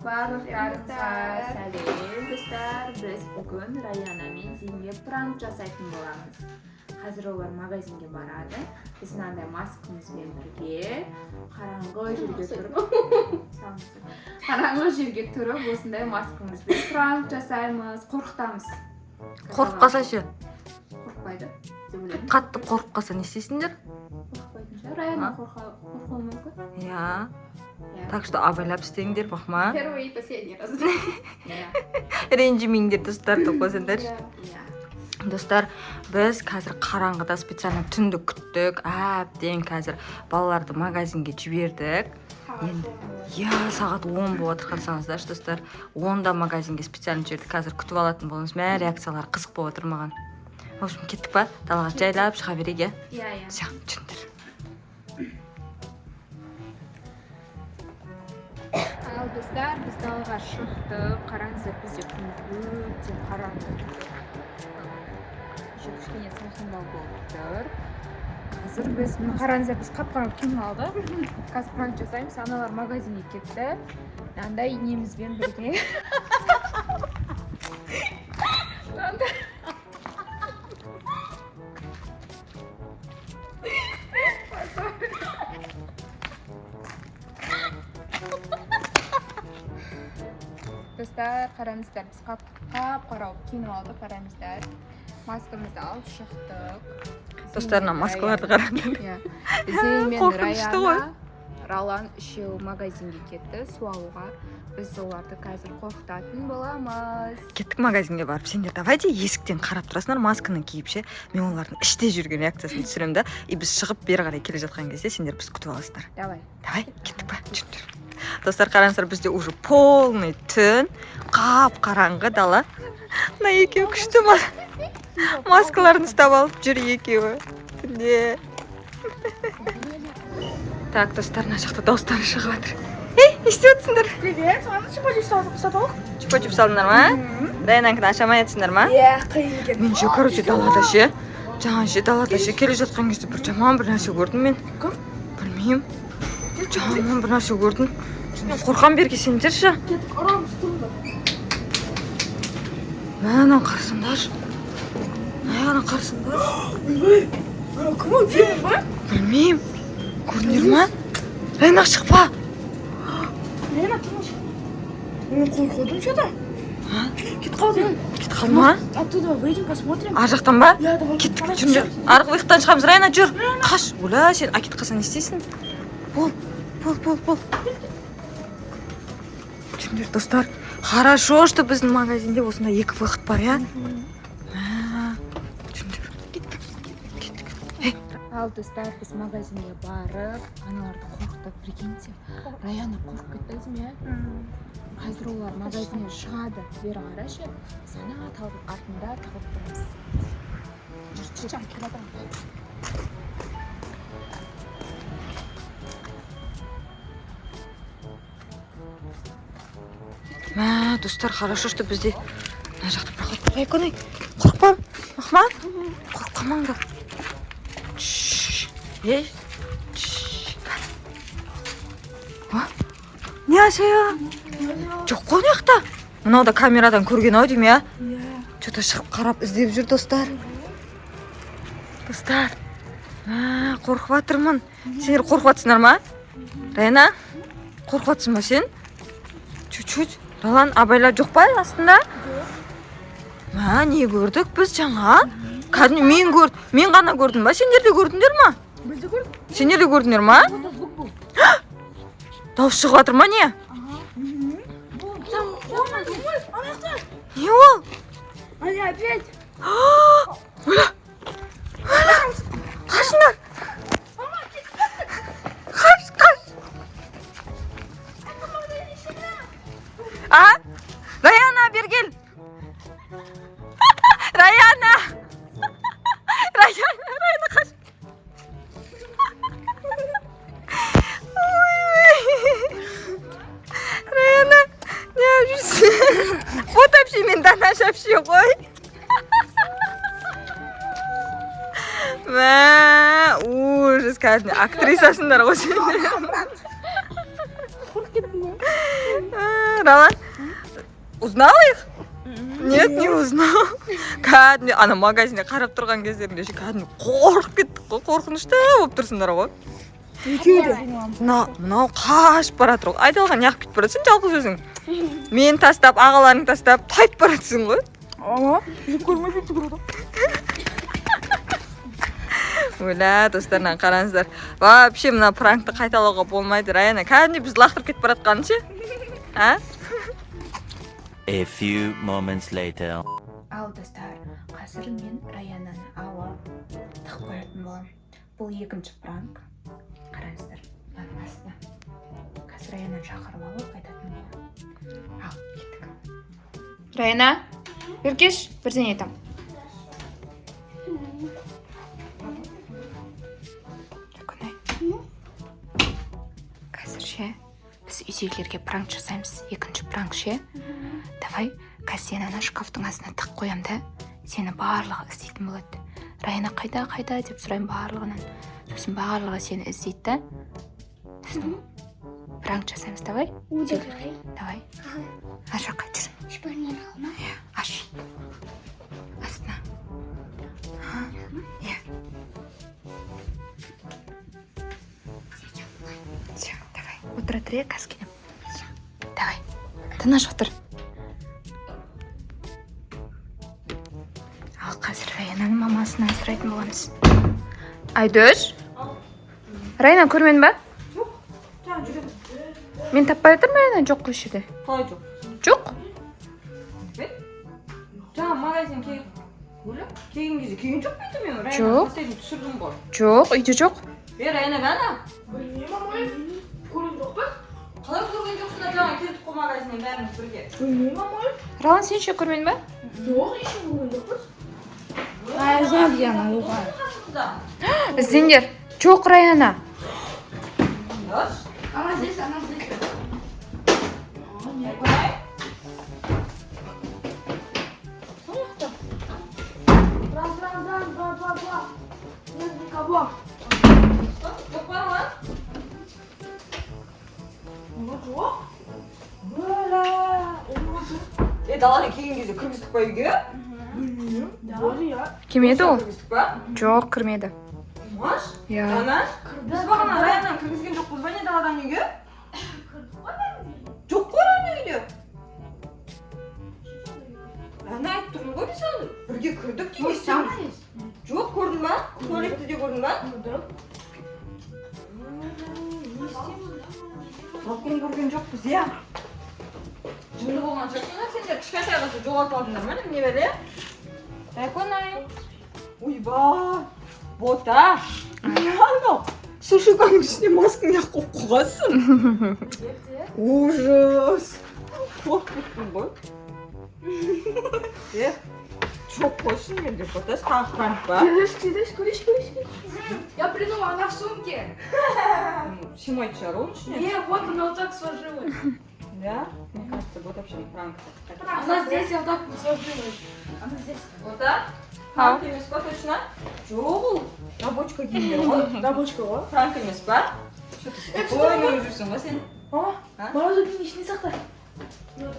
Барлықтарыңызға сәлем достар. Біз бүгін Раяна мен Зинге пранк жасайтын боламыз. Қазір олар магазинге барады. Біз мынандай маскамызбен бірге қараңғы жерге тұрып, осындай маскамызбен пранк жасаймыз, қорқытамыз. Қорықпаса ше? Қорықпайды деп ойлаймын. Қатты қорқып қалса не істейсіңдер? Қорықпайтын шығар. Раяна қорқуы мүмкін. Иә. Так что абайлап істеңдер, бақма. Первый и последний раз. Ренжімеңдер достар, деп қойсаңдар. Достар, біз қазір қараңғыда специально түнді күттік. Әбден қазір балаларды магазинге жібердік. Енді, сағат 10 болып отыр, қарасаңыздаршы достар. 10-да магазинге специально жібердік. Қазір күтіп алатын болыңыз. Мә реакциялар қызық болып отыр маған. В общем, кеттік па? Далаға жайлап шыға береге. Все, түндір. Ал достар, біз далаға шықтық. Қараңыздар, бізде күн өте қараңғы. Кішкене салқындау болып тұр. Қазір біз қараңыздар, біз қап-қараңғы күн алды. Қазір пранк жасаймыз. Аналар магазинге кетті. Андай немізбен бірге. Достар, қараңыздар, біз қап-қарау кино алды, қараңыздар. Маскамызды алып шықтық. Достарына маскаларды қараңдар. Зейн мен Раяна, Ралан үшеуі магазинге кетті су алуға. Біз оларды қазір қорқытатын боламыз. Кеттік магазинге барып, сендер давайте есіктен қарап тұрасыңдар, масканы киіп ше. Мен олардың іште жүрген реакциясын түсіремін да. И біз шығып бері қарай келе жатқан кезде сендер біз күтіп аласыңдар. Давай, кеттік па? Достар, қараңыздар, бізде уже полный түн, қап-қараңғы дала. Мына екеуі күшті маскаларын ұстап алып жүр екеуі. Түнде. Так, достар, мына жақта дауыстары шығып жатыр. Не істеп отырсыңдар? Привет, аны чупа-чуп сатып. Чупа-чуп салдыңдар ма? Раянанікін ашамай жатсыңдар ма? Қиын екен. Мен ше, короче, далада ше. Жаңа ше, далада ше келе жатқан кезде бір жаман бір нәрсе көрдім мен. Кім? Білмеймін. Жаман бір нәрсе көрдім. Мен қорқам берге сендер ше. Кетіп арамыз тұрды. Мәнен қарсыңдар. Мәнен қарсыңдар. Кім ол деймін ба? Білмеймін. Көрдіңдер ма? Райна шықпа. Райна тыныш. Мен қорқудым ше да. Кетіп қалдым. Кетіп қалма. Оттуда выйдем, посмотрим. Ар жақтан ба? Я давай. Кеттік, жүріңдер. Арғы иықтан шығамыз. Райна, жүр. Қаш. Оля, сен әкет қалсаң не істейсің? Бол. Жүріңдер, достар. Хорошо, что біздің магазинде осында екі выход бар, я? Жүріңдер. Кеттік. Ал достар, біз магазинге барып, аналарды қорқытып, прикиньте. Раяна қорқып кетті деме. Қазір олар магазиннен шығады. Бері қарашы. Сана талып артында тығып тұрмыз. Жүрчем, келе жатырмын. Мә, достар, хорошо, что бізде мына жақта проход бар екен. Қорықпа, Махма. Қорыққамаңдар. Ей. Не ашая? Жоқ қой неқта? Мынау да камерадан көрген ау деймін, я? Что-то шығып қарап іздеп жүр, достар. Достар. Қорқып жатырмын. Сендер қорқып жатсыңдар ма? Райна, қорқып жатсың ба сен? Чуть-чуть. Ралан, абайлар жоқ па астында? Ма, не көрдік біз жаңа? Кәдімгі мен көрдім. Мен ғана көрдім ба? Сендер де көрдіңдер ма? Біз де көрдік. Сендер де көрдіңдер ма? Дауыс шығып жатыр ма не? Не ол? Они опять. Оля! Қашыңдар! Қаш! Раяна, бер кел! Раяна, қаш! Раяна, не жүрсің? Вот вообще мен данаш вообще ғой. Мә, ужас, кәдімгі актрисасындар ғой сендер. Ралан? Узнал их? Нет, не узнал. Кәдімгі ана магазинде қарап тұрған кездерінде ше кәдімгі қорқып кеттік қой, қорқынышты болып тұрсыңдар ғой. Мынау қашып бара тұр ғой. Айдалған неғып кетіп баратсың жалғыз өзің? Мені тастап, ағаларың тастап, тайып баратсың ғой. Bizim көрмей кетті burada. Өлә, достарынан қараңыздар. Вообще мына пранкты қайталауға болмайды. Раяна, кәдімгі біз лақтырып кетіп баратқаны ше? А? A few moments later. Ал достар, қазір мен Раянаны алып тығып қоятын боламын. Бұл екінші пранк. Қараңыздар, мынаның астына. Қазір Раянаны шақырып алып қайтатын боламын. Ал, кеттік. Раяна, бері келші, бірдеңе айтамын. Қазір ше, біз үйдегілерге пранк жасаймыз. Екінші пранк ше. Давай, қазір сені ана шкафтың астына тық қоям да, сені барлығы іздейтін болады. Раяна қайда деп сұрайын барлығынан. Сосын барлығы сені іздейді да. Сосын пранк жасаймыз, давай? Давай. Аш жаққа жүр. Аш. Астына. Все, давай. Отыра тұр, қазір келем. Давай. Тыныш отыр. Ал қазір Раянаның мамасынан сұрайтын боламыз. Айдос? Раяна көрмедің ба? Жоқ, жаңа жүреді. Мен таппай отырмын Раяна, жоқ қой жерде. Қалай жоқ? Жоқ? Жаңа магазин келген кезде келген жоқ па еді мен? Жоқ. Раяна последний түсірдім ғой. Жоқ, үйде жоқ. Раяна ғана? Білмеймін, мамай. Көрген жоқ па? Қалай көрген жоқсыңдар жаңа келдік қой магазиннен бәріміз бірге. Білмеймін, мамай. Ралан, сен ше көрмедің ба? Жоқ, ешкім көрген жоқпыз. Іздеңдер. Жоқ, Раяна. Дос? Она здесь, она здесь. Қалай? Раз, два. Нет никого. Жоқ па ма? Жоқ. Бля. Даладан келген кезде кіргіздік па үйге? Білмеймін. Болды, я. Кемеді ол? Кіргіздік па? Жоқ, кірмеді. Маш? Иә. Жанаш? Біз бағана Раянаны кіргізген жоқпыз ба не даладан үйге? Жоқ қой Раяна үйде. Раяна айтып тұрмын ғой біз әлі. Бірге кірдік дейміз. Жоқ, көрдің ба? Туалетті де көрдің ба? Балкон көрген жоқпыз, иә. Жынды болған шығарсыңдар сендер кішкентай қызды жоғалтып алдыңдар ма не бәле? Райконай. Ойбай. Бота. Анау сушиганың үстіне масканы неғып қойып қойғансың? Ужас. Қорқып кеттім ғой. Жоқ қойсын менде ботас қақпанып ба? Көреш. Я придумала, она в сумке. Симайды шығар оның ішіне? Не, вот она вот так сложилась. Да? Мне кажется, вот вообще не пранк. Она здесь, я вот так сложилась. Она здесь. Бота? Пранк емес па точно? Жоқ ол. Рабочка киімдер ғой. Рабочка ғой. Пранк емес па? Спокойно жүрсің ғой сен. Морозовканың ішіне сақта.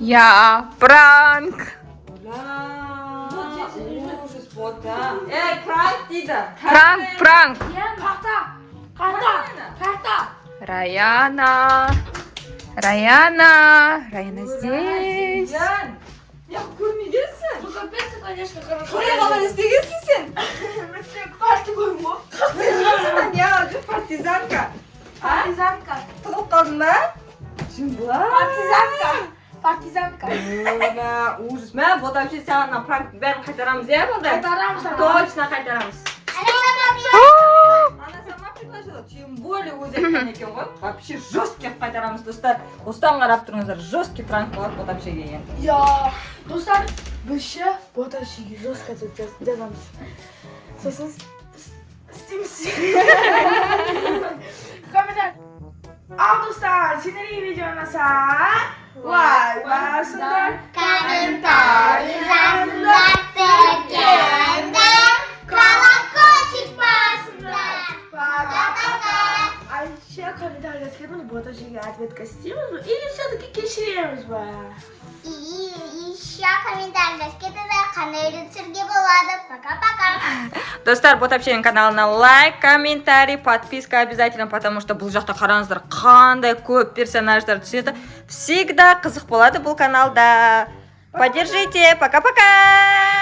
Я, пранк. Бля, ужас, бота. Ей, пранк дейді. Пранк. Қайта. Раяна здесь. Ян, я көрмегенсің. Ну, капец, конечно, хорошо. Қалай қалай істегенсің сен? Парты қойма. Неғып партизанка. Партизанка. Тығылып қалдың ба? Жымбыла. Партизанка. Бля, ужас. Мә, бота вообще саған пранк бәрін қайтарамыз, иә болда? Қайтарамыз. Точно қайтарамыз. Она сама предложила, тем более өзі айтқан екен ғой. Вообще жесткий қайтарамыз, достар. Осыдан қарап тұрыңыздар, жесткий пранк болады ботапшеге енді. Я, достар, біз ше ботапшеге жестко жазамыз. Сосын істейміз. Комментарий. Ал достар, сендерге видео ұнаса, лайк басыңдар, комментарий жазыңдар, колокольчик басыңдар. Пока-пока. А еще комментарий скидывали, ботапшеге ответка істейміз или все-таки кешіреміз. дружба. И еще комментарий жазып қандай түсірге болады. Пока-пока. Достар, Ботапшенің каналына лайк, комментарий, подписка обязательно, потому что бұл жақта қараңыздар қандай көп персонаждар түседі. Всегда қызық болады бұл каналда. Поддержите. Пока-пока.